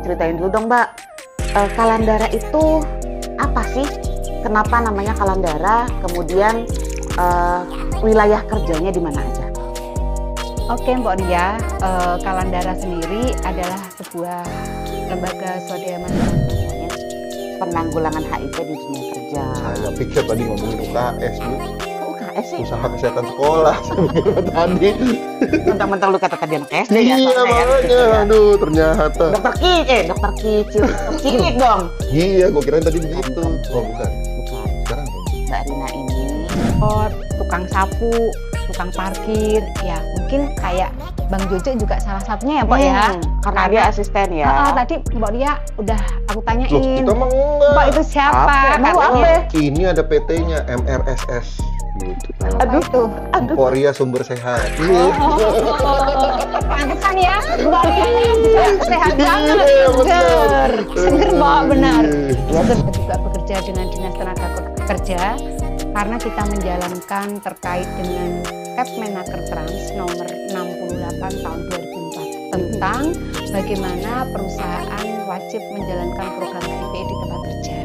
Ceritain dulu dong Mbak, Kalandara itu apa sih? Kenapa namanya Kalandara? Kemudian wilayah kerjanya di mana aja? Oke Mbak Ria, Kalandara sendiri adalah sebuah lembaga swadaya masyarakat Penanggulangan HIV di dunia kerja. Saya pikir tadi ngomongin UKS nih, UKS sih? usaha kesehatan sekolah. Saya pikir tadi. Mentang-mentang lu kata tadi anak SD ya? Iya soalnya ya. makanya, aduh ternyata. Dokter Kicil, Cilik dong. Iya, gua kirain tadi begitu. Oh bukan. Bukan. Sekarang apa? Mbak Rina ini tukang sapu, tukang parkir, ya mungkin kayak Bang Jojo juga salah satunya ya Mbak ya. Karena dia asisten ya. Tadi Mbak Ria udah aku Loh, tanyain, kita mah enggak. Mbak itu siapa? Apa? Mau Katanya, apa? Ini ada PT-nya MRSS. Gitu. apa itu? Emporia Sumber Sehat. Pantesan ya, Mbak Ria bisa sehat banget, Iya, seger, seger Mbak, benar. Iya tuh. Kita juga bekerja dengan Dinas Tenaga Kerja karena kita menjalankan terkait dengan Kepmenaker Trans nomor 68 tahun 2004 tentang bagaimana perusahaan wajib menjalankan program HIV di tempat kerja.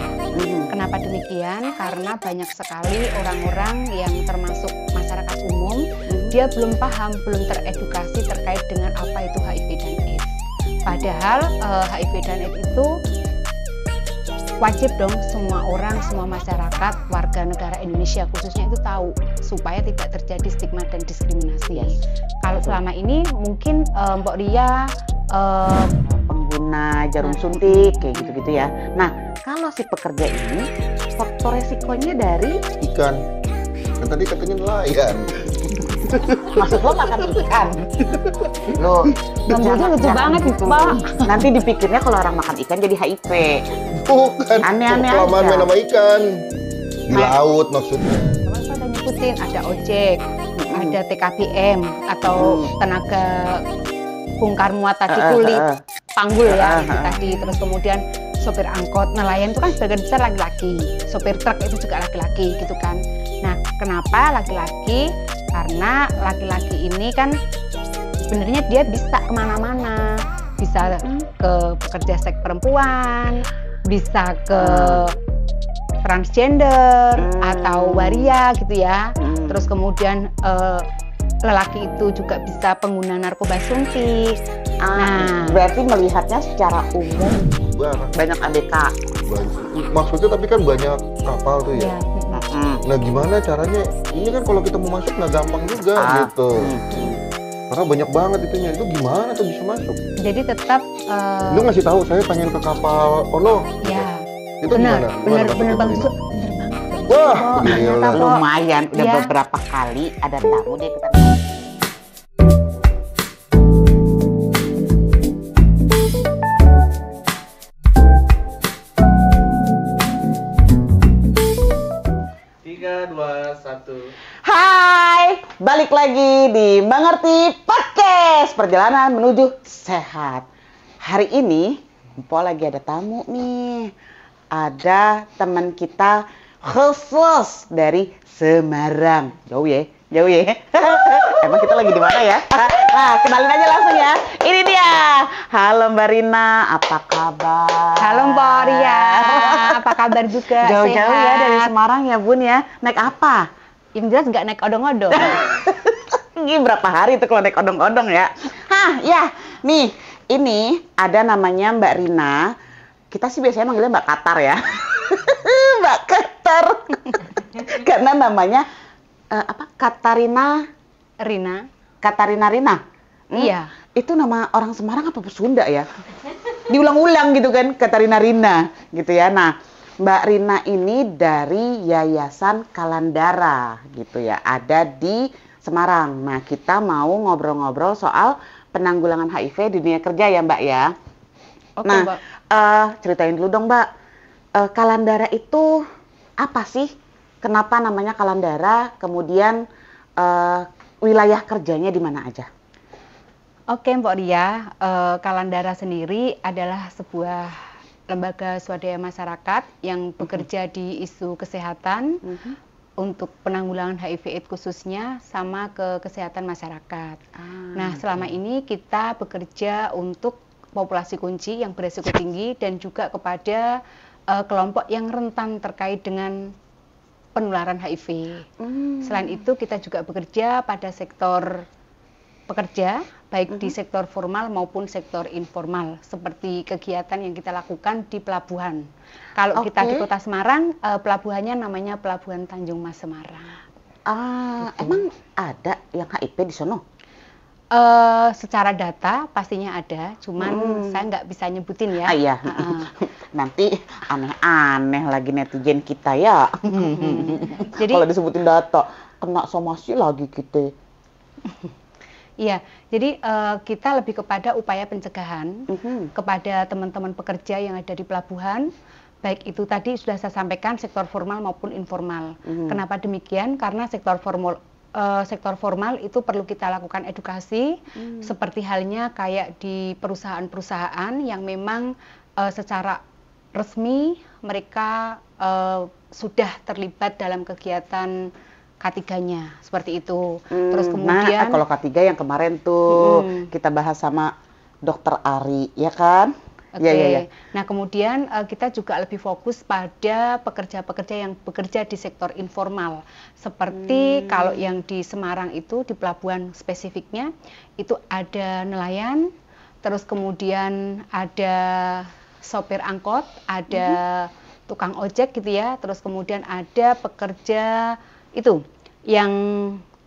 Kenapa demikian? Karena banyak sekali orang-orang yang termasuk masyarakat umum, dia belum paham, belum teredukasi terkait dengan apa itu HIV dan AIDS. Padahal HIV dan AIDS itu wajib dong semua orang, semua masyarakat, warga negara Indonesia khususnya itu tahu supaya tidak terjadi stigma dan diskriminasi. Kalau selama ini mungkin Mbak Ria Pengguna jarum suntik kayak gitu-gitu ya. Nah, kalau si pekerja ini faktor resikonya dari Ikan. Kan tadi katanya nelayan. maksud lo makan ikan. Lo Bang Jojo lucu banget gitu. Mbak. Nanti dipikirnya kalau orang makan ikan jadi HIV. Bukan. Aneh-aneh Kelamaan aja. main sama ikan. Di Main. laut maksudnya. Kalau saya nyebutin ada ojek, ada TKBM atau tenaga bongkar muat tadi kulit, panggul ya tadi, terus kemudian sopir angkot, nelayan itu kan sebagian besar laki-laki, sopir truk itu juga laki-laki gitu kan. Nah, kenapa laki-laki? Karena laki-laki ini kan sebenarnya dia bisa kemana-mana, bisa ke pekerja seks perempuan, bisa ke transgender atau waria gitu ya. Terus kemudian lelaki itu juga bisa pengguna narkoba suntik. Berarti melihatnya secara umum banyak ABK. Maksudnya tapi kan banyak kapal tuh ya. Ya. Nah gimana caranya? Ini kan kalau kita mau masuk nggak gampang juga gitu. Karena banyak banget itunya. Itu gimana tuh bisa masuk? Jadi tetap Lu ngasih tahu saya pengen ke kapal Ono. ya Itu benar, gimana? benar Gimana Bang masuknya, Jojo, Marina? benar banget. Wah, Ternyata gila. kok. Lumayan, udah Ya. beberapa kali ada tamu deh kita. Tiga, dua, satu. Hai, balik lagi di Mengerti Podcast Perjalanan Menuju Sehat. Hari ini, Mpo lagi ada tamu nih. Ada teman kita khusus dari Semarang. Jauh ya, jauh ya. Emang kita lagi di mana ya? Nah, kenalin aja langsung ya. Ini dia. Halo Mbak Rina, apa kabar? Halo Mbak Ria, apa kabar juga? Jauh-jauh ya Sehat? dari Semarang ya Bun ya. Naik apa? Yang jelas nggak naik odong-odong. Ini berapa hari tuh kalau naik odong-odong ya? Hah, ya. Nih, ini ada namanya Mbak Rina. Kita sih biasanya manggilnya Mbak Qatar ya. Mbak Qatar. Karena namanya Katarina Rina. Iya. Itu nama orang Semarang apa Sunda ya? Diulang-ulang gitu kan, Katarina Rina gitu ya. Nah, Mbak Rina ini dari Yayasan Kalandara gitu ya, ada di Semarang. Nah, kita mau ngobrol-ngobrol soal penanggulangan HIV di dunia kerja ya Mbak ya. Oke, Nah, Mbak. ceritain dulu dong Mbak, Kalandara itu apa sih? Kenapa namanya Kalandara? Kemudian wilayah kerjanya di mana aja? Oke Mbak Ria, Kalandara sendiri adalah sebuah lembaga swadaya masyarakat yang bekerja di isu kesehatan untuk penanggulangan HIV/AIDS khususnya sama ke kesehatan masyarakat. Nah, selama ini kita bekerja untuk populasi kunci yang beresiko tinggi dan juga kepada kelompok yang rentan terkait dengan penularan HIV. Selain itu kita juga bekerja pada sektor pekerja, baik di sektor formal maupun sektor informal, seperti kegiatan yang kita lakukan di pelabuhan. Kalau kita di Kota Semarang, pelabuhannya namanya Pelabuhan Tanjung Mas Semarang. Emang ada yang HIV di sono? Secara data pastinya ada, cuman saya nggak bisa nyebutin ya. Iya. Nanti aneh-aneh lagi netizen kita ya. Jadi kalau disebutin data, kena somasi lagi kita. Iya, jadi kita lebih kepada upaya pencegahan kepada teman-teman pekerja yang ada di pelabuhan, baik itu tadi sudah saya sampaikan sektor formal maupun informal. Kenapa demikian? Karena sektor formal itu perlu kita lakukan edukasi, seperti halnya kayak di perusahaan-perusahaan yang memang secara resmi mereka sudah terlibat dalam kegiatan K3-nya, seperti itu. Terus kemudian kalau K3 yang kemarin tuh kita bahas sama Dokter Ari, ya kan? Iya. Nah, kemudian kita juga lebih fokus pada pekerja-pekerja yang bekerja di sektor informal. Seperti kalau yang di Semarang itu, di pelabuhan spesifiknya, itu ada nelayan, terus kemudian ada sopir angkot, ada tukang ojek gitu ya, terus kemudian ada pekerja itu yang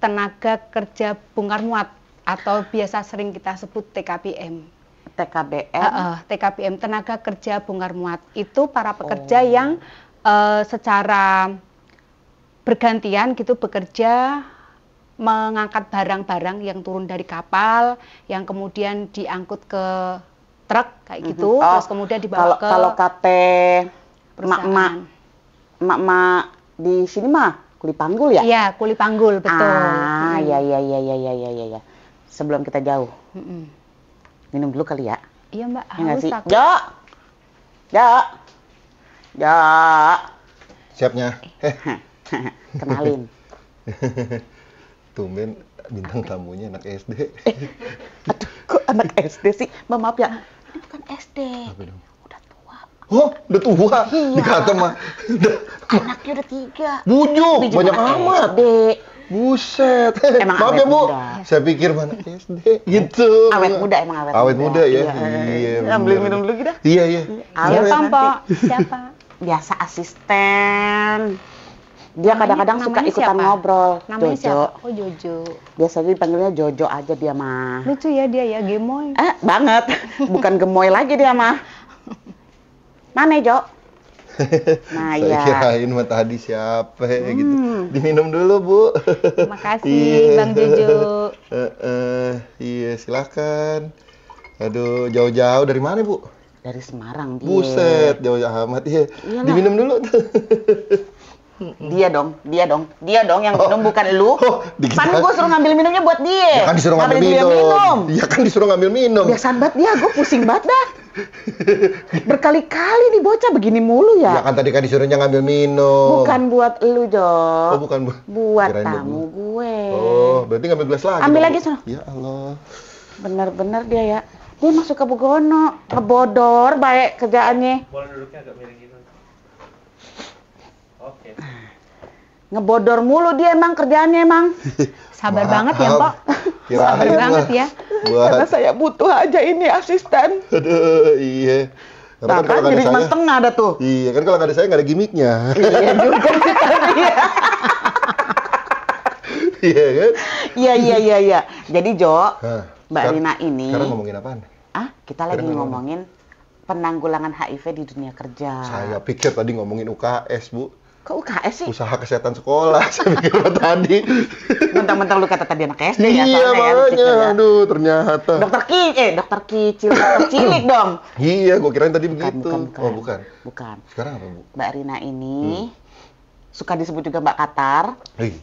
tenaga kerja bongkar muat atau biasa sering kita sebut TKBM. TKBM, tenaga kerja bongkar muat. Itu para pekerja yang secara bergantian gitu bekerja mengangkat barang-barang yang turun dari kapal, yang kemudian diangkut ke truk kayak gitu, terus kemudian dibawa kalau kate perusahaan. Emak-emak di sini mah kuli panggul ya? Iya, kuli panggul, betul. Iya. Sebelum kita jauh, minum dulu kali ya? Iya Mbak, Ya nggak haus sih? aku. Jo. Siapnya. Kenalin. Tumben bintang tamunya anak SD. Aduh, kok anak SD sih? Maaf ya, ini bukan SD. Apa dong? Udah tua. Oh, udah tua. Iya. Dikata mah. Anaknya udah 3. Bujuk, Tapi juga banyak anak amat. SD. Buset. Emang Maaf awet ya, Bu. muda. Saya pikir mana SD gitu. Awet muda emang awet muda. Awet muda ya. Iya. Ambilin minum dulu kita. Iya. Awet Siapa, nanti. Mpok? Siapa? Biasa asisten. Dia kadang-kadang suka namanya ikutan siapa? ngobrol. Namanya Jojo. siapa? Oh, Jojo. Biasanya dipanggilnya Jojo aja dia mah. Lucu ya dia ya, gemoy. Banget. Bukan gemoy lagi dia mah. Mana Jo? Nah, Saya ya. kirain mah tadi siapa gitu. Diminum dulu, Bu. Terima kasih, Iya. Bang Jojo. Iya, silakan. Aduh, jauh-jauh dari mana, Bu? Dari Semarang dia. Buset, jauh amat. Iya. Iyalah. Diminum dulu tuh. Dia dong yang minum bukan lu. dikit Kan banget. gue suruh ngambil minumnya buat dia. Ya kan disuruh ngambil Ngapain dia minum. Iya kan disuruh ngambil minum. Biasaan banget dia, gue pusing banget dah. Berkali-kali nih bocah begini mulu Ya ya. kan tadi kan disuruhnya ngambil minum. Bukan buat lu, Jo. Oh, bukan, Bu. Buat Kirain tamu Bu. gue. Oh, berarti ngambil gelas lagi. Ambil dong, lagi, Bu. sono. Ya Allah. Bener-bener dia ya. Dia masuk ke Begono, ngebodor baik kerjaannya. Boleh duduknya agak miring gitu. Oke. Ngebodor mulu dia emang kerjaannya emang. Sabar Maaf. banget ya, Mpok. Kirain Sabar mah banget ya. Karena Buat, saya butuh aja ini asisten. aduh, iya. Karena Nah kan kalau kan nggak jadi ada cuma saya, setengah ada tuh. iya kan kalau nggak ada saya nggak ada gimmicknya. Iya juga. Iya kan? Iya. Jadi Jo, Hah, Mbak sekarang- Rina ini. Sekarang ngomongin apaan? Kita lagi Sekarang ngomongin penanggulangan HIV di dunia kerja. Saya pikir tadi ngomongin UKS, Bu. Kok UKS sih? Usaha kesehatan sekolah. Saya pikir apa tadi. Mentang-mentang lu kata tadi anak SD ya, Iya, soalnya ya, makanya. licik ya. Aduh, ternyata. Dokter Kicil, dokter Cilik dong. Iya, gua kirain tadi begitu. Bukan. Oh, bukan. Bukan. Sekarang apa, Bu? Mbak Rina ini suka disebut juga Mbak Qatar. Hei,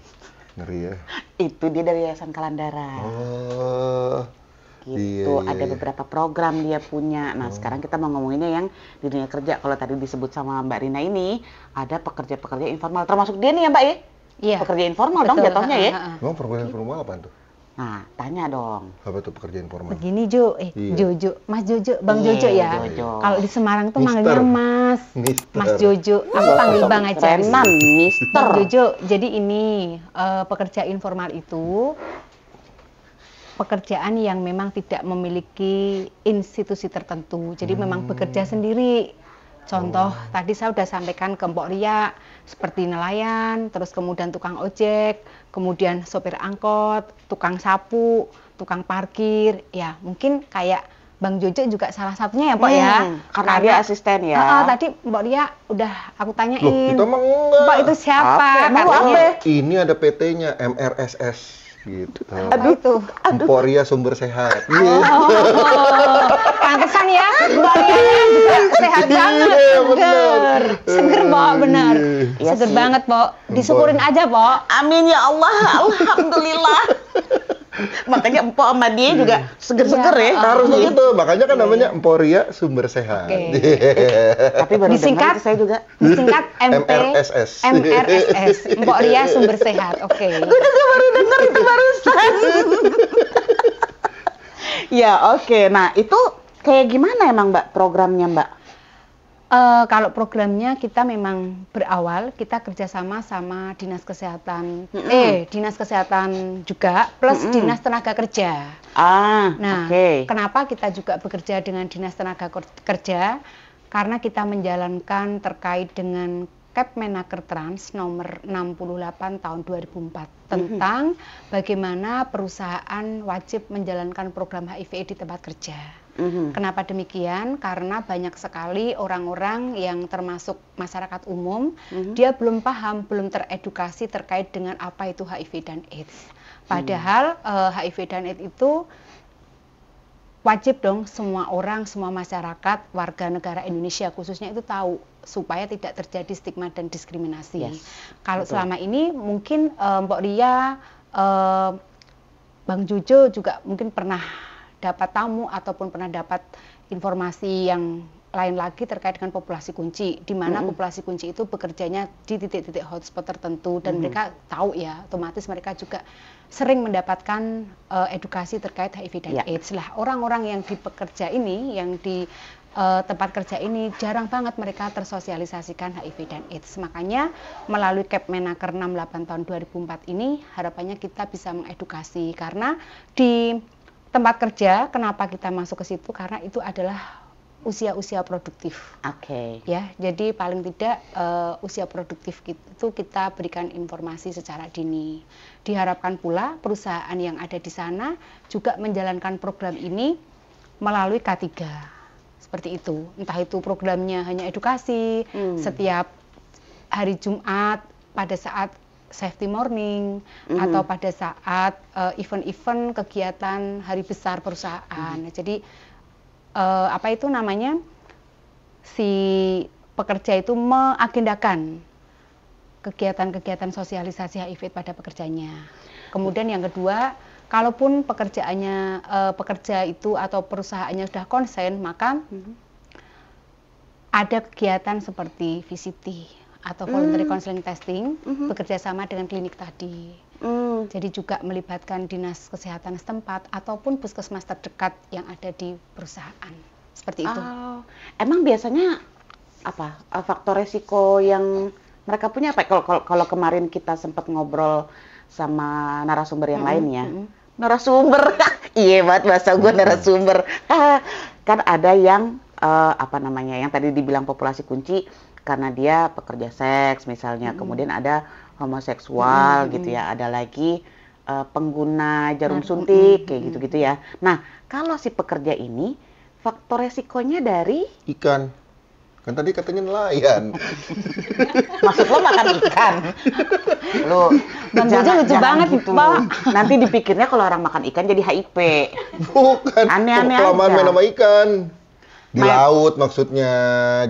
ngeri ya. Itu dia dari Yayasan Kalandara. Oh. Gitu, iya, ada iya. beberapa program dia punya. Nah, sekarang kita mau ngomonginnya yang di dunia kerja. Kalau tadi disebut sama Mbak Rina ini, ada pekerja-pekerja informal. Termasuk dia nih ya, Mbak ya? Iya. Pekerja informal dong Betul, jatuhnya ya? Emang program formal apa tuh? Nah, tanya dong. Apa tuh pekerja informal? Begini Jo, Iya. Jojo, Mas Jojo, Bang Iya, Jojo ya. Jojo. Kalau di Semarang tuh Mister. manggilnya Mas, Mister. Mas Jojo. Aku panggil Bang aja. Kerenan, Mister. Bang Jojo, jadi ini pekerja informal itu pekerjaan yang memang tidak memiliki institusi tertentu. Jadi memang bekerja sendiri. Contoh, tadi saya sudah sampaikan ke Mbok Ria, seperti nelayan, terus kemudian tukang ojek, kemudian sopir angkot, tukang sapu, tukang parkir. Ya, mungkin kayak Bang Jojo juga salah satunya ya, Pak ya. Karena dia asisten ya. Tadi Mbok Ria udah aku Loh, tanyain. kita mah enggak. Mbak itu siapa? Apa? Emang lu Katanya, apa? Ini ada PT-nya MRSS gitu. apa itu? Emporia Sumber Sehat. Oh, pantesan ya, Mbak Ria juga sehat banget, Iya, seger, bener. seger Pok, benar, Iya seger sih. banget Pok, disyukurin aja Pok. Amin ya Allah, alhamdulillah. Makanya empok sama dia juga seger-seger ya. Harus begitu, makanya kan namanya Emporia Sumber Sehat. Oke. Tapi baru Disingkat? dengar itu saya juga. Disingkat MRSS. MRSS, Mbok Ria Sumber Sehat, oke. Gue juga baru dengar itu barusan. Ya oke, nah itu kayak gimana emang Mbak programnya Mbak? Kalau programnya kita memang berawal kita kerjasama sama dinas kesehatan, dinas kesehatan juga plus dinas tenaga kerja. Nah, Oke. kenapa kita juga bekerja dengan dinas tenaga kerja? Karena kita menjalankan terkait dengan Kepmenaker Trans nomor 68 tahun 2004 tentang bagaimana perusahaan wajib menjalankan program HIV di tempat kerja. Kenapa demikian? Karena banyak sekali orang-orang yang termasuk masyarakat umum, dia belum paham, belum teredukasi terkait dengan apa itu HIV dan AIDS. Padahal HIV dan AIDS itu wajib dong semua orang, semua masyarakat, warga negara Indonesia khususnya itu tahu supaya tidak terjadi stigma dan diskriminasi. Kalau selama ini mungkin Mbok Ria, Bang Jojo juga mungkin pernah dapat tamu ataupun pernah dapat informasi yang lain lagi terkait dengan populasi kunci, di mana populasi kunci itu bekerjanya di titik-titik hotspot tertentu dan mereka tahu ya, otomatis mereka juga sering mendapatkan edukasi terkait HIV dan AIDS lah. Orang-orang yang di pekerja ini, yang di tempat kerja ini jarang banget mereka tersosialisasikan HIV dan AIDS. Makanya melalui Kepmenaker 68 tahun 2004 ini harapannya kita bisa mengedukasi, karena di tempat kerja kenapa kita masuk ke situ, karena itu adalah usia-usia produktif. Oke. Ya, jadi paling tidak usia produktif itu kita berikan informasi secara dini. Diharapkan pula perusahaan yang ada di sana juga menjalankan program ini melalui K3. Seperti itu. Entah itu programnya hanya edukasi, setiap hari Jumat pada saat safety morning, atau pada saat event-event kegiatan hari besar perusahaan. Jadi apa itu namanya, si pekerja itu mengagendakan kegiatan-kegiatan sosialisasi HIV pada pekerjanya. Kemudian yang kedua, kalaupun pekerjaannya pekerja itu atau perusahaannya sudah konsen, maka ada kegiatan seperti VCT atau voluntary counseling testing, bekerja sama dengan klinik tadi. Jadi juga melibatkan dinas kesehatan setempat ataupun puskesmas terdekat yang ada di perusahaan. Seperti itu. Emang biasanya apa faktor resiko yang mereka punya apa? Kalau kemarin kita sempat ngobrol sama narasumber yang lain ya. Narasumber, iya banget bahasa gue narasumber. Kan ada yang apa namanya, yang tadi dibilang populasi kunci karena dia pekerja seks misalnya, kemudian ada homoseksual gitu ya, ada lagi pengguna jarum suntik kayak gitu-gitu ya. Nah, kalau si pekerja ini faktor resikonya dari Ikan. Kan tadi katanya nelayan. maksud lo makan ikan. Lo Bang Jojo lucu banget gitu. Pak. Nanti dipikirnya kalau orang makan ikan jadi HIV. Bukan. Aneh-aneh Kelamaan aja. main sama ikan. Di Main- laut maksudnya,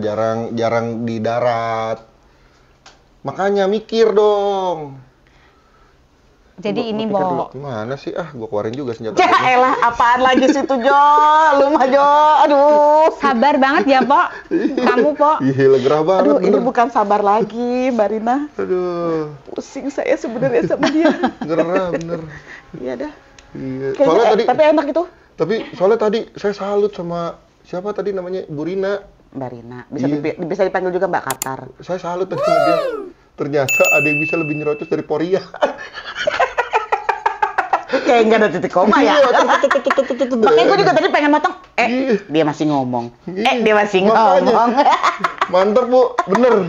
jarang di darat. Makanya mikir dong. Jadi ini Gua pikir dulu, Mbok, gimana sih? Gua keluarin juga senjata. Ya elah, apaan lagi situ Jo? Lu mah Jo, aduh. sabar banget ya Pok. Kamu Pok. Ih, gerah banget. Aduh, ini bener. bukan sabar lagi, Mbak Rina. Aduh, Pusing saya sebenarnya sama dia. gerah bener. Iya dah. Iya. Kayaknya, Soalnya tadi, tapi enak itu. tapi soalnya tadi saya salut sama siapa tadi namanya Bu Rina. Mbak Rina, bisa, Iya. bisa dipanggil juga Mbak Qatar. Saya salut tadi sama dia. Ternyata ada yang bisa lebih nyerocos dari Poria. Kayak nggak ada titik koma ya. Makanya gue juga tadi pengen motong. Iya. Dia masih ngomong. Iya. Dia masih Makanya. ngomong. Mantap Bu, bener.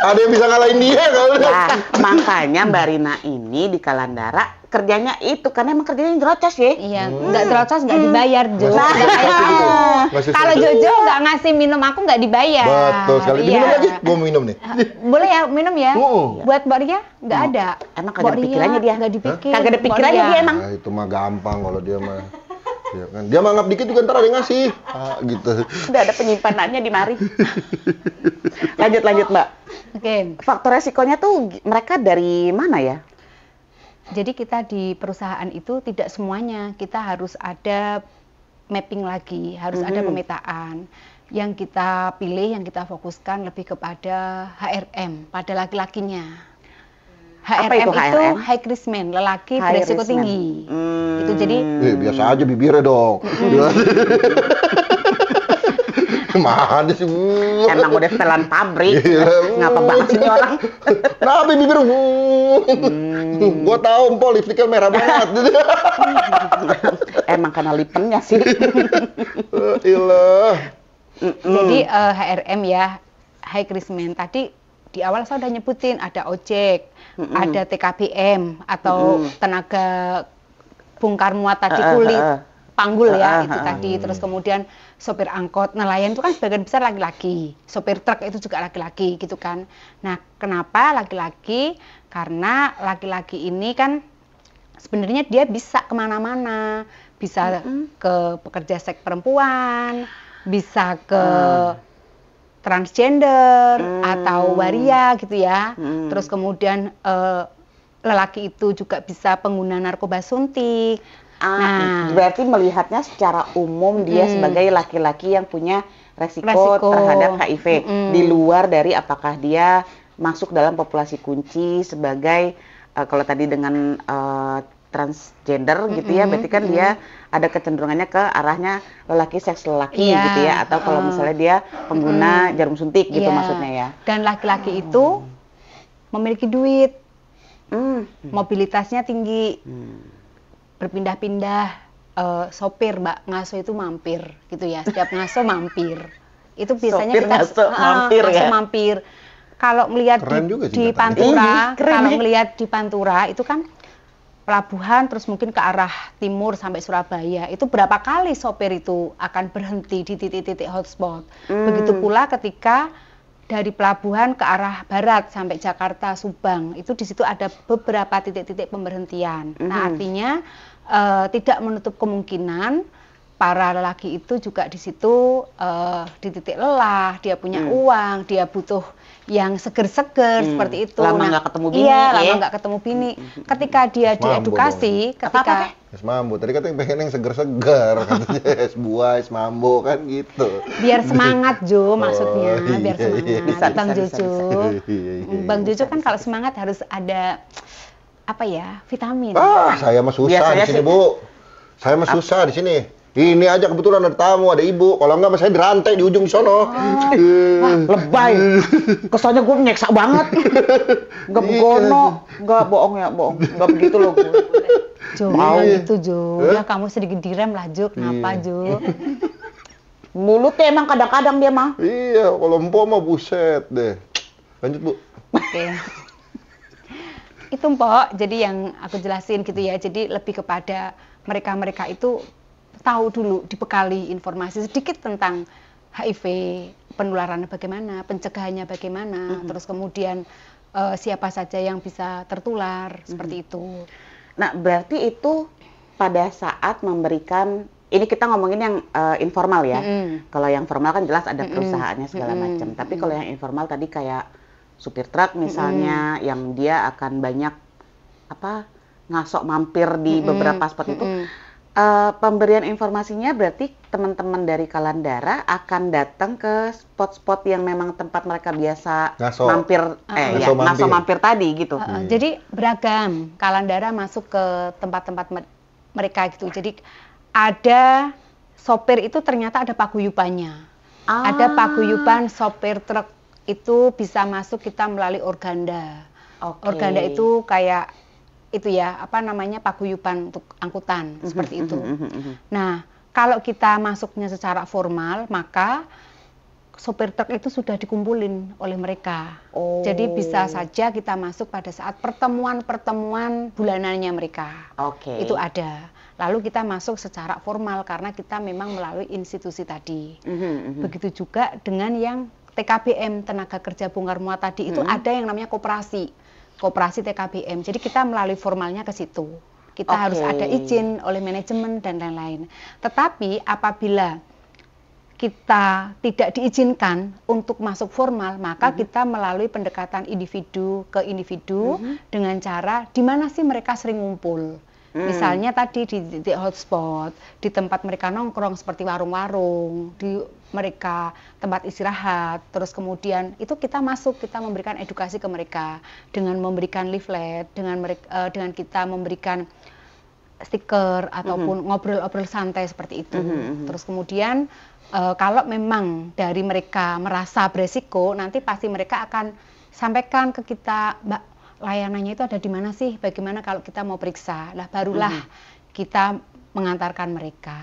Ada yang bisa ngalahin dia kalau. Nah, makanya Mbak Rina ini di Kalandara kerjanya itu karena emang kerjanya nyerocos ya. Iya, nggak terocos nggak dibayar Jo. Nah, Nggak kayak gitu. Ngasih Kalau surga. Jojo nggak ngasih minum aku nggak dibayar. Betul sekali. Iya. Diminum lagi, gua mau minum nih. Boleh ya minum ya? Oh. Buat Mbak Ria nggak ada. Emang kagak Mbak ada Ria pikirannya dia? Nggak dipikir. Kagak ada Mbak pikirannya Ria. dia emang. Nah, itu mah gampang kalau dia mah. Ya kan? Dia mangap dikit juga ntar ada yang ngasih. Ah, gitu. Udah ada penyimpanannya di mari. Lanjut Mbak. Oke. Faktor resikonya tuh mereka dari mana ya? Jadi kita di perusahaan itu tidak semuanya kita harus ada mapping lagi, harus ada pemetaan. Yang kita pilih, yang kita fokuskan lebih kepada HRM, pada laki-lakinya. Apa HRM itu itu HRM? high risk man, lelaki High beresiko risk man. tinggi. Itu jadi Biasa aja bibirnya dong. Mana sih? Emang udah setelan pabrik. Iya. Ngapa banget sih ini orang? Kenapa bibir? Gua tahu Mpok lipstiknya merah banget. Emang karena lipennya sih. Ilah. Jadi HRM ya, high risk man. Tadi di awal saya udah nyebutin ada ojek, ada TKBM atau tenaga bongkar muat tadi kulit, panggul ya itu tadi. Terus kemudian sopir angkot, nelayan itu kan sebagian besar laki-laki. Sopir truk itu juga laki-laki gitu kan. Nah, kenapa laki-laki? Karena laki-laki ini kan sebenarnya dia bisa kemana-mana, bisa ke pekerja seks perempuan, bisa ke transgender atau waria gitu ya. Terus kemudian lelaki itu juga bisa pengguna narkoba suntik. Berarti melihatnya secara umum dia sebagai laki-laki yang punya resiko terhadap HIV di luar dari apakah dia masuk dalam populasi kunci sebagai kalau tadi dengan transgender gitu ya, berarti kan dia ada kecenderungannya ke arahnya lelaki seks lelaki gitu ya, atau kalau misalnya dia pengguna jarum suntik gitu maksudnya ya. Dan laki-laki itu memiliki duit, mobilitasnya tinggi, berpindah-pindah, sopir Mbak ngaso itu mampir gitu ya, setiap ngaso mampir. Itu biasanya Sopir kita ngaso mampir ngaso ya. mampir. Kalau melihat Keren juga di singkatannya. Pantura, Keren kalau nih. melihat di Pantura itu kan pelabuhan terus mungkin ke arah timur sampai Surabaya, itu berapa kali sopir itu akan berhenti di titik-titik hotspot. Begitu pula ketika dari pelabuhan ke arah barat sampai Jakarta, Subang, itu di situ ada beberapa titik-titik pemberhentian. Nah, artinya tidak menutup kemungkinan para lelaki itu juga di situ di titik lelah, dia punya uang, dia butuh yang seger-seger seperti itu. Lama nggak ketemu bini, Iya, ya. lama nggak ketemu bini. Ketika dia Mambo diedukasi, ketika Es mambo. Tadi katanya pengen yang seger-seger, katanya es buah, es mambo kan gitu. biar semangat Jo maksudnya, biar iya, iya. semangat. Bang Bisa, Jojo, Iya, iya. Bang Jojo kan kalau semangat harus ada apa ya, vitamin. Saya mah susah Biasanya di sini, sih- Bu. Saya mah susah di sini. Ini aja kebetulan ada tamu, ada ibu. Kalau enggak, saya dirantai di ujung sono. Lebay. Kesannya gue nyeksa banget. Nggak begono, nggak bohong ya, bohong. Nggak begitu loh gue. Jo, Mau. gitu Jo. Ya kamu sedikit direm lah Jo, kenapa Jo? Mulutnya emang kadang-kadang dia mah. Iya, kalau empok mah buset deh. Lanjut, Bu. Oke. Itu Mpok, jadi yang aku jelasin gitu ya. Jadi lebih kepada mereka-mereka itu tahu dulu, dibekali informasi sedikit tentang HIV, penularannya bagaimana, pencegahannya bagaimana, terus kemudian siapa saja yang bisa tertular, seperti itu. Nah, berarti itu pada saat memberikan, ini kita ngomongin yang informal ya. Kalau yang formal kan jelas ada perusahaannya segala macam. Tapi kalau yang informal tadi kayak supir truk misalnya, yang dia akan banyak ngasok mampir di beberapa spot itu. Pemberian informasinya berarti teman-teman dari Kalandara akan datang ke spot-spot yang memang tempat mereka biasa Ngaso. mampir, ngaso mampir tadi gitu. Jadi beragam, Kalandara masuk ke tempat-tempat mereka gitu. Jadi ada sopir itu ternyata ada paguyubannya. Ada paguyuban sopir truk itu bisa masuk kita melalui organda. Organda itu kayak itu ya, apa namanya, paguyuban untuk angkutan seperti itu. Nah, kalau kita masuknya secara formal, maka sopir truk itu sudah dikumpulin oleh mereka. Jadi bisa saja kita masuk pada saat pertemuan-pertemuan bulanannya mereka. Itu ada. Lalu kita masuk secara formal karena kita memang melalui institusi tadi. Begitu juga dengan yang TKBM, tenaga kerja bongkar muat tadi, itu ada yang namanya koperasi TKBM. Jadi kita melalui formalnya ke situ. Kita harus ada izin oleh manajemen dan lain-lain. Tetapi apabila kita tidak diizinkan untuk masuk formal, maka kita melalui pendekatan individu ke individu dengan cara di mana sih mereka sering ngumpul. Misalnya tadi di hotspot, di tempat mereka nongkrong seperti warung-warung, di mereka tempat istirahat, terus kemudian itu kita masuk, kita memberikan edukasi ke mereka dengan memberikan leaflet, dengan kita memberikan stiker ataupun ngobrol-ngobrol santai seperti itu. Terus kemudian kalau memang dari mereka merasa beresiko, nanti pasti mereka akan sampaikan ke kita, Mbak, layanannya itu ada di mana sih? Bagaimana kalau kita mau periksa? Lah barulah kita mengantarkan mereka.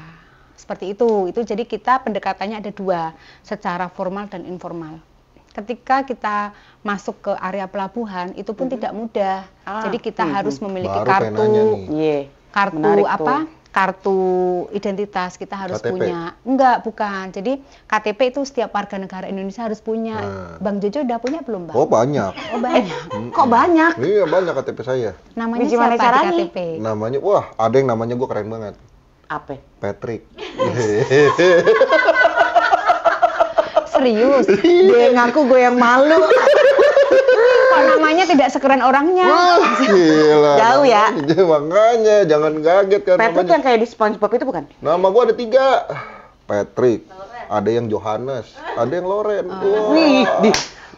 Seperti itu. Itu jadi kita pendekatannya ada dua, secara formal dan informal. Ketika kita masuk ke area pelabuhan itu pun tidak mudah. Jadi kita harus memiliki kartu identitas, kita harus KTP. punya. Enggak, bukan. Jadi KTP itu setiap warga negara Indonesia harus punya. Bang Jojo udah punya belum, Bang? Oh banyak. Oh banyak. Kok banyak? Iya banyak KTP saya. Namanya Gimana siapa caranya? di KTP? Namanya, wah ada yang namanya gue keren banget. Apa? Patrick. Serius? Dia ngaku gue yang malu. Kok namanya tidak sekeren orangnya? Wah, gila. Jauh ya? Makanya jangan kaget kan Patrick namanya. yang kayak di SpongeBob itu bukan? Nama gua ada 3. Patrick. Ada yang Johannes, ada yang Loren. Wah. Wih,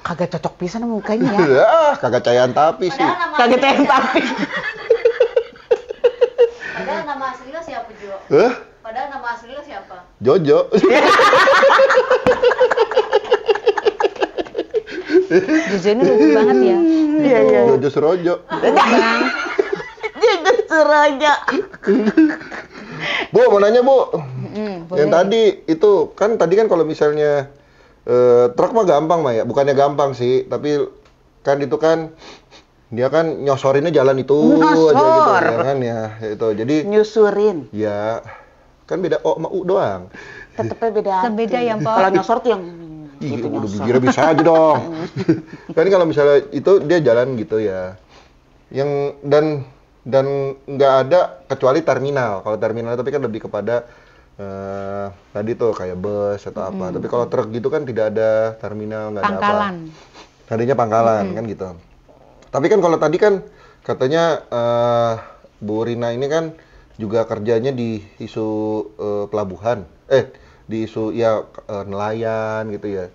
kagak cocok pisan mukanya ya. Kagak cayan tapi sih. Kagak yang tapi. Padahal nama asli lo siapa, Jo? Hah? Padahal nama asli lo siapa? Jojo. Jojo ini lucu banget ya. Iya. Jojo Surojo. Dia justru aja. Bu, mau nanya, Bu. Boleh. Yang tadi kan kalau misalnya truk mah gampang mah ya, bukannya gampang sih, tapi kan itu kan dia kan nyosorinnya jalan itu aja gitu Nyosor. ya kan ya, itu. Jadi Nyusurin. ya kan beda O sama U doang. Tetepnya beda. Beda ya, Mpok. Kalau nyosor tuh yang Ih, gitu udah nyosor. kira bisa aja dong. Kan kalau misalnya itu dia jalan gitu ya. Yang dan nggak ada kecuali terminal. Kalau terminal tapi kan lebih kepada tadi tuh kayak bus atau apa. Tapi kalau truk gitu kan tidak ada terminal, nggak ada apa. Pangkalan. Tadinya pangkalan kan gitu. Tapi kan kalau tadi kan katanya Bu Rina ini kan juga kerjanya di isu pelabuhan. Di isu ya nelayan gitu ya.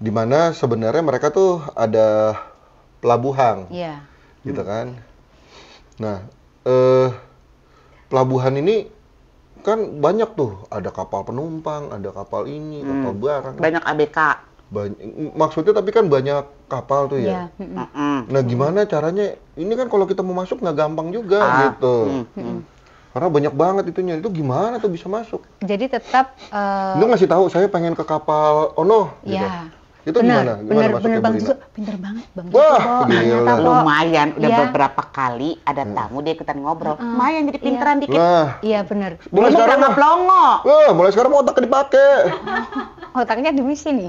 Dimana sebenarnya mereka tuh ada pelabuhan. Iya. Gitu kan. Nah, pelabuhan ini kan banyak tuh, ada kapal penumpang, ada kapal ini, kapal barang. Banyak ABK. Maksudnya tapi kan banyak kapal tuh ya. Iya. Nah, gimana caranya? Ini kan kalau kita mau masuk nggak gampang juga gitu. Karena banyak banget itunya. Itu gimana tuh bisa masuk? Jadi tetap Lu ngasih tahu saya pengen ke kapal Ono gitu. ya. Itu gimana? Gimana masuknya, Bang Bu Rina? Jojo, pinter banget Bang Jojo. Wah, Ternyata, gila. Pok. Lumayan, udah Iya. beberapa kali ada tamu dia ikutan ngobrol. Lumayan jadi pinteran dikit. Nah, Iya benar. mulai sekarang mah. pelongo. Mulai sekarang mau otaknya dipakai. Otaknya di sini.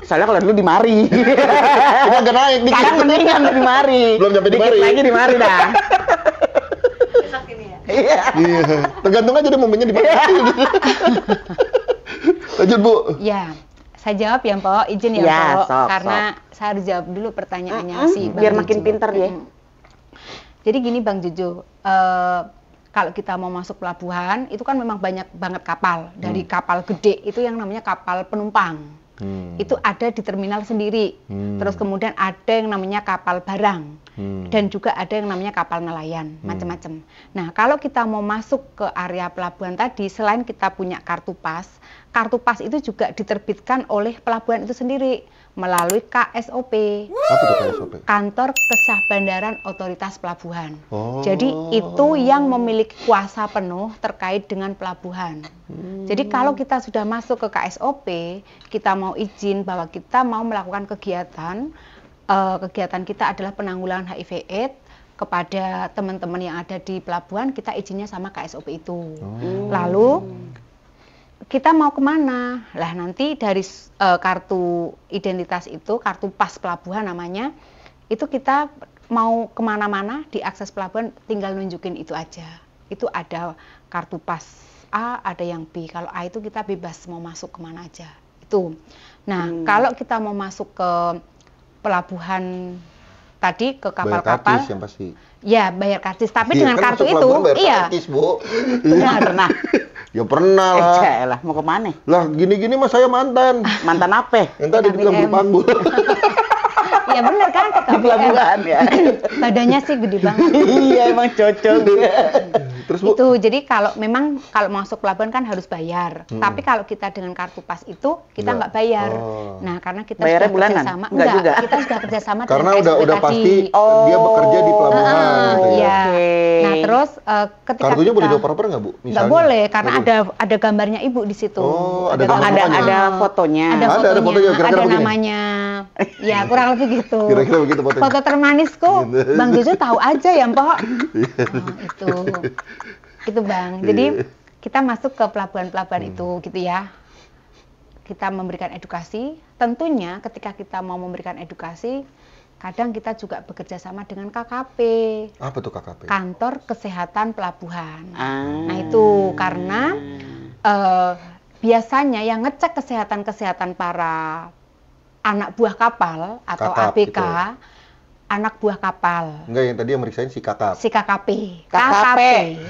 Soalnya kalau dulu di mari. Ini agak naik dikit. Sekarang mendingan di mari. Belum nyampe di Dikit mari. lagi di mari dah. Besok ini ya. Iya. Iya, tergantung aja deh momennya di mana. Lanjut, Bu. Ya. Saya jawab ya, Mpok. Izin ya, Ya, Mpok. sok, Karena saya harus jawab dulu pertanyaannya si Bang biar makin Jojo. pinter dia. Jadi gini Bang Jojo, kalau kita mau masuk pelabuhan, itu kan memang banyak banget kapal. Dari kapal gede, itu yang namanya kapal penumpang. Itu ada di terminal sendiri. Terus kemudian ada yang namanya kapal barang. Dan juga ada yang namanya kapal nelayan, macam-macam. Nah, kalau kita mau masuk ke area pelabuhan tadi, selain kita punya kartu pas itu juga diterbitkan oleh pelabuhan itu sendiri melalui KSOP. Apa tuh KSOP? Kantor Kesah Bandaran Otoritas Pelabuhan. Jadi itu yang memiliki kuasa penuh terkait dengan pelabuhan. Jadi kalau kita sudah masuk ke KSOP, kita mau izin bahwa kita mau melakukan kegiatan kita adalah penanggulangan HIV/AIDS kepada teman-teman yang ada di pelabuhan, kita izinnya sama KSOP itu. Lalu kita mau kemana? Lah nanti dari kartu identitas itu, kartu pas pelabuhan namanya, itu kita mau kemana-mana di akses pelabuhan tinggal nunjukin itu aja. Itu ada kartu pas A, ada yang B. Kalau A itu kita bebas mau masuk kemana aja. Itu. Nah, kalau kita mau masuk ke pelabuhan tadi, ke kapal-kapal. Bayar karcis yang pasti. Ya, bayar karcis. Tapi Iya, dengan kan kartu masuk itu, pelabuhan bayar iya. karcis, Bu. Pernah. Ya pernah lah. Lah, mau kemana? Lah, gini-gini mah saya mantan. Mantan apa? Yang tadi dibilang KBM. berpanggul. Iya bener kan, ke Di KBM. pelabuhan ya. Badannya sih gede banget. Iya, emang cocok. Terus, Bu? Itu jadi kalau masuk pelabuhan kan harus bayar. Tapi kalau kita dengan kartu pas itu kita nggak bayar. Oh. Nah, karena kita Bayarnya sudah bulanan? kerjasama, Enggak juga? kita sudah kerjasama Karena dengan udah KSOP pasti tadi. dia bekerja di pelabuhan gitu ya. Iya. Oke. Nah, terus ketika Kartunya kita boleh dioper-oper nggak, Bu? nggak boleh karena ada gambarnya ibu di situ. Oh, ada gambarnya. Ada fotonya. Ada Ada fotonya, fotonya, kira-kira ada begini. namanya. Ya, kurang lebih gitu. Kira-kira begitu fotonya. Foto termanisku, Gitu. Bang Jojo tahu aja ya, Mpok. Itu. Itu, Bang. Jadi kita masuk ke pelabuhan-pelabuhan itu gitu ya. Kita memberikan edukasi. Tentunya ketika kita mau memberikan edukasi, kadang kita juga bekerja sama dengan KKP. Apa tuh KKP? Kantor Kesehatan Pelabuhan. Ah. Nah itu karena biasanya yang ngecek kesehatan para anak buah kapal atau Kakap ABK, gitu. anak buah kapal, Enggak, yang tadi yang meriksain si kakap. si KKP. KKP.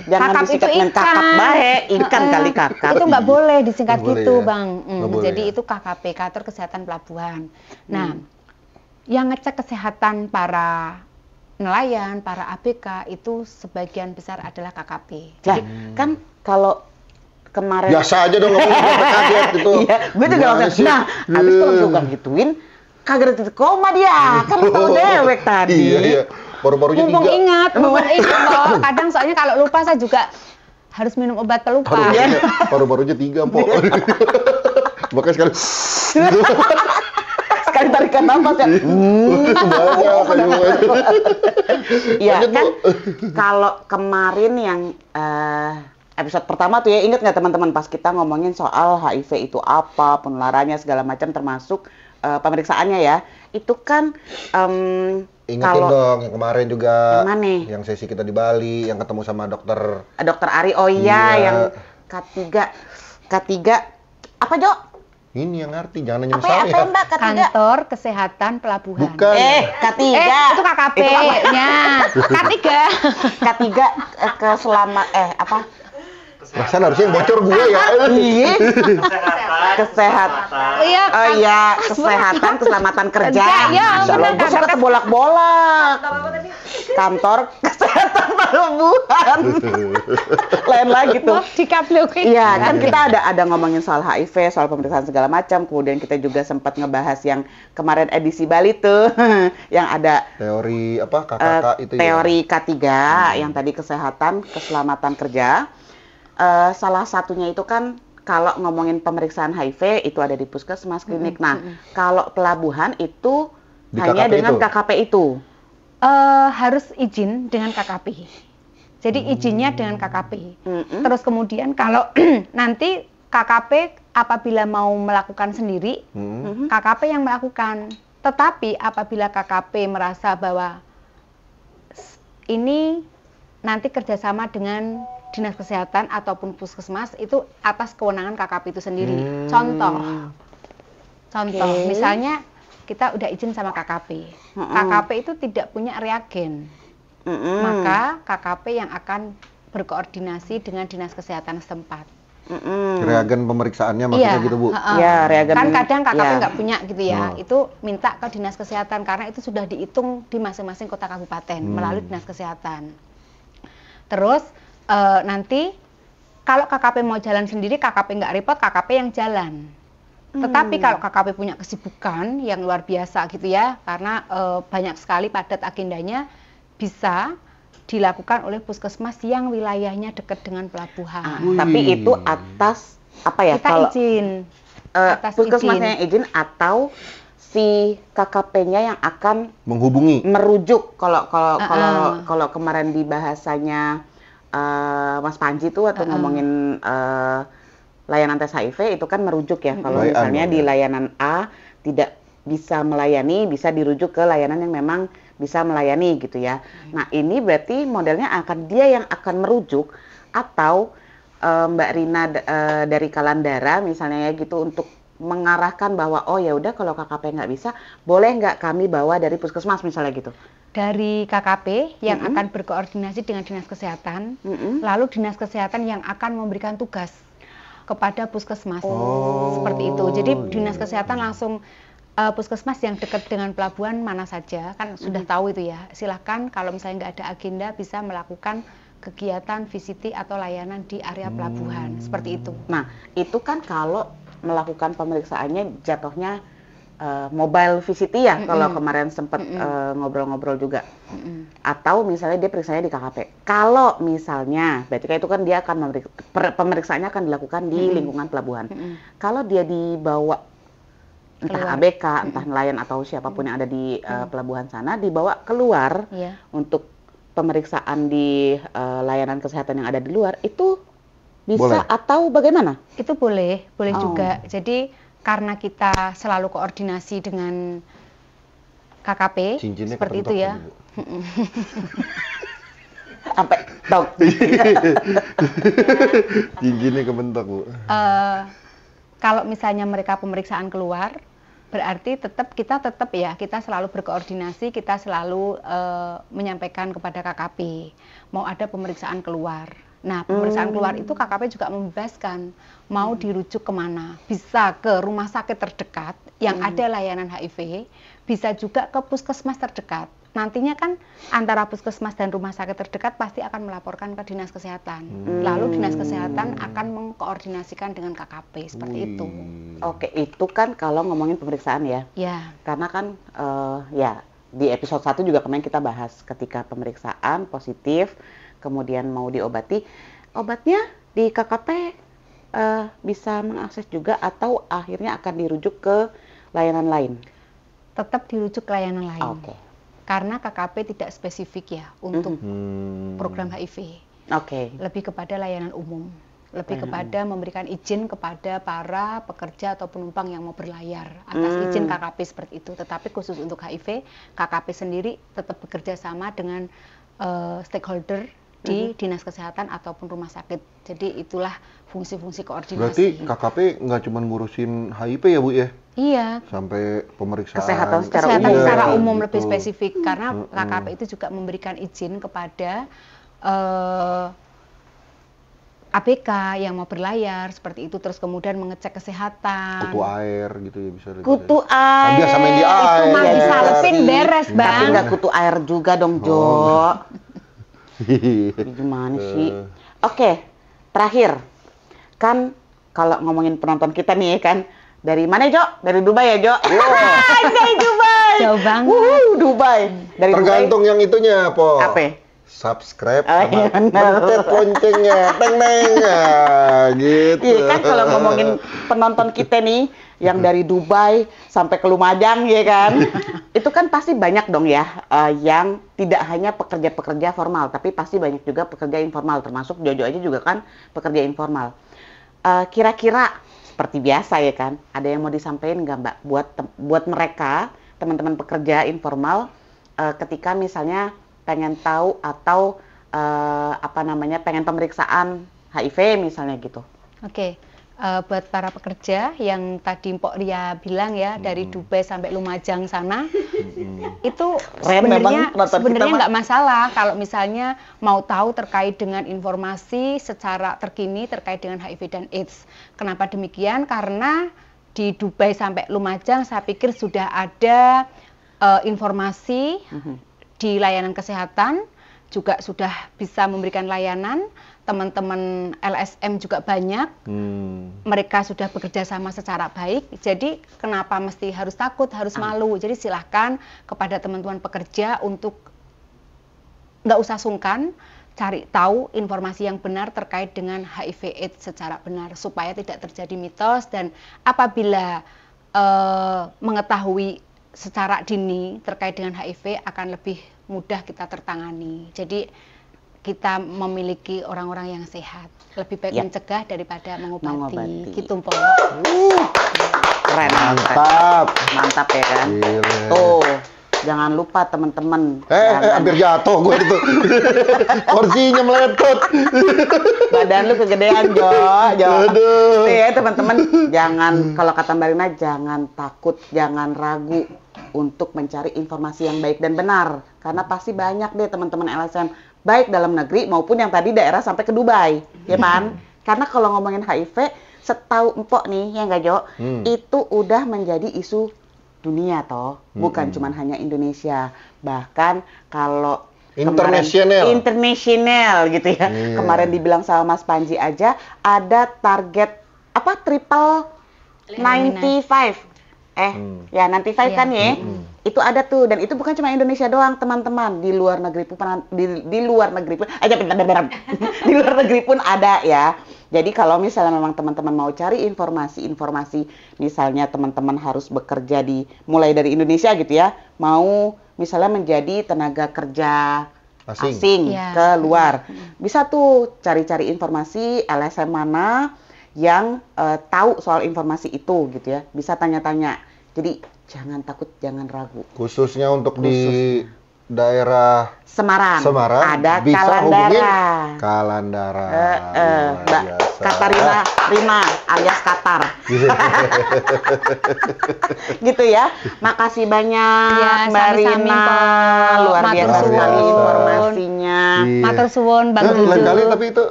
Jangan Kakap disingkat itu dengan kakap bae, ikan kali kakap. Itu nggak boleh disingkat Nggak boleh gitu, ya? Bang. Nggak boleh Jadi ya? itu KKP, Kantor Kesehatan Pelabuhan. Nah, yang ngecek kesehatan para nelayan, para ABK itu sebagian besar adalah KKP. Lah, kan kalau kemarin Biasa aja dong ngomongin kaget gitu. Iya, gue juga Gimana langsung. sih? Nah, habis kalau gue gak gituin, kagak ada titik koma dia. Kan lu tahu dewek tadi. Iya, iya. Paru-parunya Mumpung 3. ingat, Mbak. Kadang soalnya kalau lupa saya juga harus minum obat pelupa. Paru-parunya 3, Mpok. Makanya sekali. Sekali tarikan nafas ya. Iya Lanjut, kan, Bu. kalau kemarin yang episode pertama tuh ya, inget nggak teman-teman pas kita ngomongin soal HIV itu apa, penularannya segala macam termasuk pemeriksaannya ya. Itu kan Ingetin dong yang kemarin juga. Yang mana? Yang sesi kita di Bali, yang ketemu sama dokter. Dokter Ari, oh iya, Iya. yang K3 apa Jo? Ini yang ngerti, jangan nanya Apa ya, saya. Mbak K3? Kantor Kesehatan Pelabuhan. Bukan. K3. Itu KKP-nya. K3. K3 apa? Perasaan harusnya yang bocor gue ya. Iya. Kesehatan. Kesehatan. Iya. Oh iya, kesehatan, keselamatan kerja. Ya, Masya Allah, benar, gue suka kantor kebolak-bolak. Kantor Kesehatan Pelabuhan. Lain lagi tuh. Maaf dikaplokin. Iya, kan kita ada ngomongin soal HIV, soal pemeriksaan segala macam. Kemudian kita juga sempat ngebahas yang kemarin edisi Bali tuh, yang ada Teori apa KKK itu teori ya. K3 yang tadi kesehatan, keselamatan kerja. Salah satunya itu kan kalau ngomongin pemeriksaan HIV itu ada di puskesmas klinik. Nah, kalau pelabuhan itu Di hanya KKP dengan itu? KKP itu. Harus izin dengan KKP. Jadi izinnya dengan KKP. Terus kemudian kalau nanti KKP apabila mau melakukan sendiri, KKP yang melakukan. Tetapi apabila KKP merasa bahwa ini nanti kerjasama dengan Dinas Kesehatan ataupun Puskesmas, itu atas kewenangan KKP itu sendiri. Contoh, Oke. misalnya kita udah izin sama KKP. KKP itu tidak punya reagen. Maka KKP yang akan berkoordinasi dengan Dinas Kesehatan setempat. Reagen pemeriksaannya maksudnya gitu Bu. Iya, reagen. Kan kadang KKP ya. nggak punya gitu ya, itu minta ke dinas kesehatan karena itu sudah dihitung di masing-masing kota kabupaten melalui dinas kesehatan. Terus nanti kalau KKP mau jalan sendiri, KKP nggak repot, KKP yang jalan. Tetapi kalau KKP punya kesibukan yang luar biasa gitu ya, karena banyak sekali padat agendanya, bisa dilakukan oleh puskesmas yang wilayahnya dekat dengan pelabuhan. Tapi itu atas apa ya? Kita kalau izin. Atas puskesmasnya yang izin atau si KKP-nya yang akan Menghubungi. merujuk kalau kemarin di bahasanya Mas Panji tuh waktu ngomongin layanan tes HIV itu kan merujuk ya. Kalau misalnya di layanan A tidak bisa melayani, bisa dirujuk ke layanan yang memang bisa melayani gitu ya. Nah ini berarti modelnya akan dia yang akan merujuk atau Mbak Rina dari Kalandara misalnya ya gitu untuk mengarahkan bahwa oh ya udah kalau KKP nggak bisa, boleh nggak kami bawa dari puskesmas misalnya gitu. Dari KKP yang akan berkoordinasi dengan dinas kesehatan, lalu dinas kesehatan yang akan memberikan tugas kepada puskesmas seperti itu. Jadi dinas kesehatan langsung puskesmas yang dekat dengan pelabuhan mana saja kan sudah tahu itu ya. Silahkan kalau misalnya nggak ada agenda bisa melakukan kegiatan VCT atau layanan di area pelabuhan seperti itu. Nah itu kan kalau melakukan pemeriksaannya jatuhnya mobile VCT ya kalau kemarin sempat ngobrol-ngobrol juga. Atau misalnya dia periksanya di KKP. Kalau misalnya berarti kan itu kan dia akan pemeriksaannya akan dilakukan di lingkungan pelabuhan. Kalau dia dibawa entah ABK, entah nelayan atau siapapun yang ada di pelabuhan sana dibawa keluar untuk pemeriksaan di layanan kesehatan yang ada di luar itu bisa Boleh. atau bagaimana? Itu boleh juga. Jadi karena kita selalu koordinasi dengan KKP Cincinnya seperti itu kepentok ya. tadi, Bu. Sampai dong. Cincinnya kebentok Bu. Kalau misalnya mereka pemeriksaan keluar, berarti kita selalu berkoordinasi, kita selalu menyampaikan kepada KKP mau ada pemeriksaan keluar. Nah, pemeriksaan keluar itu KKP juga membebaskan mau dirujuk kemana. Bisa ke rumah sakit terdekat yang ada layanan HIV, bisa juga ke puskesmas terdekat. Nantinya kan antara puskesmas dan rumah sakit terdekat pasti akan melaporkan ke dinas kesehatan. Lalu dinas kesehatan akan mengkoordinasikan dengan KKP seperti itu. Oke, itu kan kalau ngomongin pemeriksaan ya. Ya. Karena kan ya di episode 1 juga kemarin kita bahas ketika pemeriksaan positif kemudian mau diobati, obatnya di KKP bisa mengakses juga atau akhirnya akan dirujuk ke layanan lain? Tetap dirujuk ke layanan lain. Oke. Karena KKP tidak spesifik ya untuk program HIV. Oke. Lebih kepada layanan umum. Lebih kepada memberikan izin kepada para pekerja atau penumpang yang mau berlayar atas izin KKP seperti itu. Tetapi khusus untuk HIV, KKP sendiri tetap bekerja sama dengan stakeholder di dinas kesehatan ataupun rumah sakit. Jadi itulah fungsi-fungsi koordinasi. Berarti KKP nggak cuma ngurusin HIV ya Bu ya? Iya. Sampai pemeriksaan Kesehatan Secara umum gitu. lebih spesifik karena KKP itu juga memberikan izin kepada ABK yang mau berlayar seperti itu, terus kemudian mengecek kesehatan. Kutu air gitu ya bisa. Kutu Kan air. biasa main di air. Itu mah Iya, disalepin sih. beres, Tapi Bang. nggak kutu air juga dong, Jo. Gimana sih? Oke, terakhir. Kan kalau ngomongin penonton kita nih kan, dari mana Jo? Dari Dubai ya Jo? Dari Dubai. Jauh banget. Dubai. Dari Tergantung yang itunya, Po. Dubai. Apa? Subscribe Oh, iya, sama benar. pencet loncengnya, teng-teng, gitu. Iya kan kalau ngomongin penonton kita nih yang dari Dubai sampai ke Lumajang ya kan, itu kan pasti banyak dong ya yang tidak hanya pekerja-pekerja formal, tapi pasti banyak juga pekerja informal, termasuk Jojo aja juga kan pekerja informal. Kira-kira seperti biasa ya kan, ada yang mau disampaikan nggak Mbak buat mereka teman-teman pekerja informal ketika misalnya pengen tahu atau pengen pemeriksaan HIV misalnya gitu. Oke, buat para pekerja yang tadi Mpok Ria bilang ya, dari Dubai sampai Lumajang sana, itu Keren memang sebenarnya penonton kita mah. nggak masalah kalau misalnya mau tahu terkait dengan informasi secara terkini terkait dengan HIV dan AIDS. Kenapa demikian? Karena di Dubai sampai Lumajang saya pikir sudah ada informasi di layanan kesehatan, juga sudah bisa memberikan layanan. Teman-teman LSM juga banyak, mereka sudah bekerja sama secara baik, jadi kenapa mesti harus takut, harus malu. Jadi silahkan kepada teman-teman pekerja untuk nggak usah sungkan, cari tahu informasi yang benar terkait dengan HIV AIDS secara benar, supaya tidak terjadi mitos, dan apabila mengetahui secara dini terkait dengan HIV akan lebih mudah kita tertangani. Jadi kita memiliki orang-orang yang sehat. Lebih baik mencegah daripada mengobati. Gitu, Mpok. Keren. Mantap ya kan? Gila. Tuh, jangan lupa teman-teman. Hampir jatuh gue itu. Kursinya meletot. Badan lu kegedean, Jo. Aduh. Nih ya teman-teman, jangan, kalau kata Mbak Rina, jangan takut, jangan ragu untuk mencari informasi yang baik dan benar. Karena pasti banyak deh teman-teman LSM, baik dalam negeri maupun yang tadi daerah sampai ke Dubai, ya kan? Karena kalau ngomongin HIV, setahu Empok nih, ya nggak Jo, itu udah menjadi isu dunia toh, bukan cuma hanya Indonesia. Bahkan kalau internasional gitu ya. Kemarin dibilang sama Mas Panji aja, ada target apa triple 95. Ya 95 kan ya. Itu ada tuh, dan itu bukan cuma Indonesia doang, teman-teman. Di luar negeri pun di luar negeri pun di luar negeri pun ada ya. Jadi kalau misalnya memang teman-teman mau cari informasi, misalnya teman-teman harus bekerja mulai dari Indonesia gitu ya, mau misalnya menjadi tenaga kerja asing ke luar, bisa tuh cari-cari informasi LSM mana yang tahu soal informasi itu gitu ya, bisa tanya-tanya. Jadi jangan takut, jangan ragu. Khususnya untuk di daerah Semarang ada bisa Kalandara. Mbak Rima alias Qatar. Gitu ya. Makasih banyak Mbak Rina. Luar biasa sekali informasinya. Matur suwun Bang Dudu. Lain kali tapi itu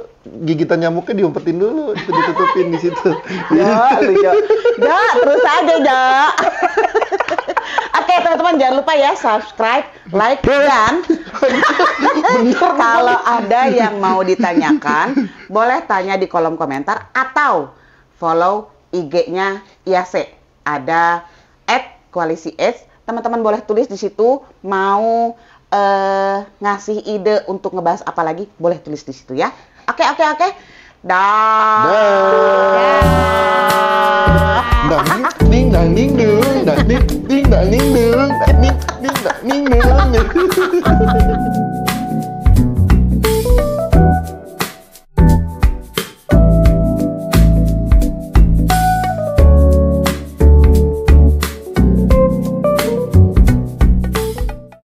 gigitan nyamuknya diumpetin dulu, itu ditutupin di situ. Ja, terus aja, Ja. Oke, teman-teman, jangan lupa ya subscribe, like, dan kalau ada yang mau ditanyakan, boleh tanya di kolom komentar atau follow IG-nya IAC. Ada @koalisi-AIDS. Teman-teman boleh tulis di situ, mau ngasih ide untuk ngebahas apa lagi, boleh tulis di situ ya. Oke. Dah. Ding dang ding dung, ding dang ding dung, ding dang ding dung.